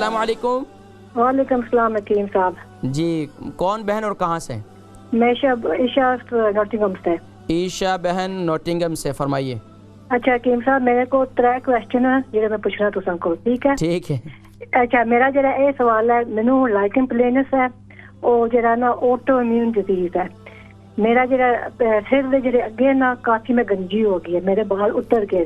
السلام علیکم. وعلیکم السلام حکیم صاحب. جی کون بہن اور کہاں سے؟ میں عشا نوٹنگم سے. عشا بہن نوٹنگم سے، فرمائیے. اچھا حکیم صاحب میرے کو 3 کوسچن ہیں جڑے میں پوچھنا تساں کو. ٹھیک ہے. ٹھیک ہے. اچھا میرا جڑا اے سوال ہے، مینوں لائکن پلینس ہے، او جڑا نا آٹو امیون ڈیزیز ہے. میرا جڑا سر دے جڑے اگے نا کافی میں گنجی ہو گئی ہے، میرے بال اتر گئے.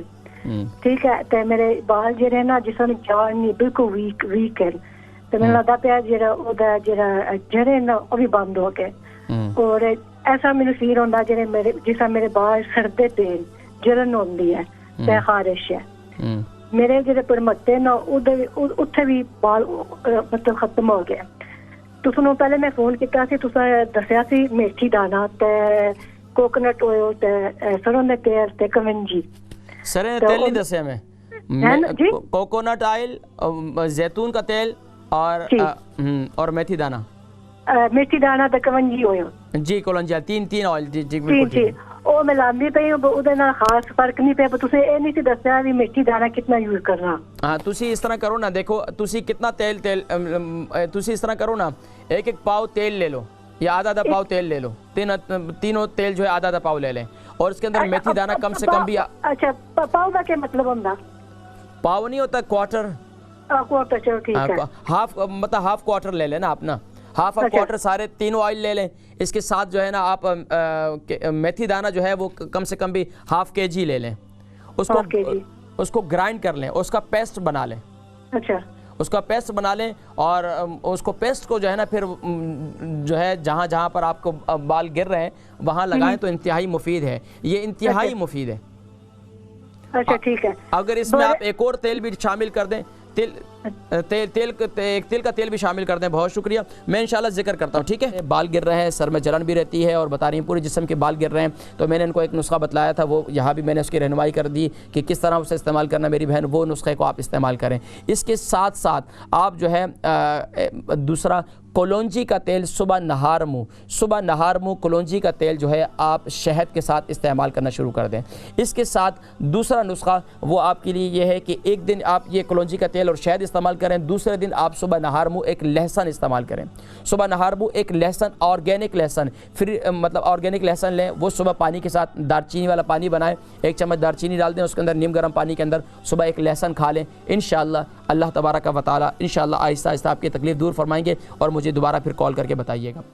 ٹھیک ہے. تے میرے بال جڑے نا جسم جان نہیں بالکل ویک ہے. تے میں لگدا پیا جڑا او دا جڑا جڑے نا او بھی بند ہو گئے. اور ایسا مینوں فیل ہوندا جڑے میرے جسا میرے بال سڑدے پے جلن ہوندی ہے تے خارش ہے. میرے جڑے پرمتے نا اتھے بھی بال مطلب ختم ہو گئے. تسنوں پہلے میں فون کیتا سی، تساں دسیا سی میتھی دانا تے کوکونٹ آئل تے سروں دے تیل تے کلونجی. سروں دے تیل نہیں دسیا میں، کوکونٹ آئل، زیتون کا تیل اور میتھی دانا. میتھی دانا تے کلونجی آئل. جی کلونجی تین آئل. جی جی بالکل. او میں لاندی پئی اودے نال خاص فرق نہیں پیا. تسیں اے نہیں سی دسیا بھی میتھی دانا کتنا یوز کرنا. ہاں تسی اس طرح کرو نا، دیکھو تسی کتنا تیل تسی اس طرح کرو نا، ایک پاؤ تیل لے لو یا آدھا پاؤ تیل لے لو. تینوں تیل جو ہے آدھا پاؤ لے لیں، اور اس کے اندر میتھی دانا کم سے کم بھی. اچھا پاؤ کا کیا مطلب ہوندا؟ پاؤ نہیں ہوتا، کوارٹر. کوارٹر. چلو ٹھیک ہے. ہاف مطلب ہاف کوارٹر لے لیں نا آپ نا. ہاف کوارٹر سارے تینوں آئل لے لیں. اس کے ساتھ جو ہے نا آپ میتھی دانا جو ہے وہ کم سے کم بھی ½ kg لے لیں. اس کو گرائنڈ کر لیں، اس کا پیسٹ بنا لیں. اچھا اس کا پیسٹ بنا لیں، اور اس کو پیسٹ کو جو ہے نا پھر جو ہے جہاں پر آپ کو بال گر رہے ہیں وہاں لگائیں تو انتہائی مفید ہے. یہ انتہائی مفید ہے. اچھا ٹھیک ہے. اگر اس میں آپ ایک اور تیل بھی شامل کر دیں، تیل کا تیل بھی شامل کر دیں. بہت شکریہ. میں انشاءاللہ ذکر کرتا ہوں. ٹھیک ہے. بال گر رہے ہیں، سر میں جلن بھی رہتی ہے، اور بتا رہی ہیں پورے جسم کے بال گر رہے ہیں، تو میں نے ان کو ایک نسخہ بتلایا تھا، وہ یہاں بھی میں نے اس کی رہنمائی کر دی کہ کس طرح اسے استعمال کرنا. میری بہن وہ نسخے کو آپ استعمال کریں. اس کے ساتھ ساتھ آپ جو ہے دوسرا کلونجی کا تیل صبح نہار منہ کلونجی کا تیل جو ہے آپ شہد کے ساتھ استعمال کرنا شروع کر دیں. اس کے ساتھ دوسرا نسخہ وہ آپ کے لیے یہ ہے کہ ایک دن آپ یہ کلونجی کا تیل اور شہد استعمال کریں، دوسرے دن آپ صبح نہار منہ ایک لہسن استعمال کریں. صبح نہار منہ ایک لہسن، آرگینک لہسن، پھر مطلب آرگینک لہسن لیں، وہ صبح پانی کے ساتھ دارچینی والا پانی بنائیں، 1 چمچ دارچینی ڈال دیں اس کے اندر، نیم گرم پانی کے اندر صبح ایک لہسن کھا لیں. انشاءاللہ اللہ تبارک و تعالی انشاءاللہ آہستہ آہستہ آپ کی تکلیف دور فرمائیں گے، اور مجھے دوبارہ پھر کال کر کے بتائیے گا.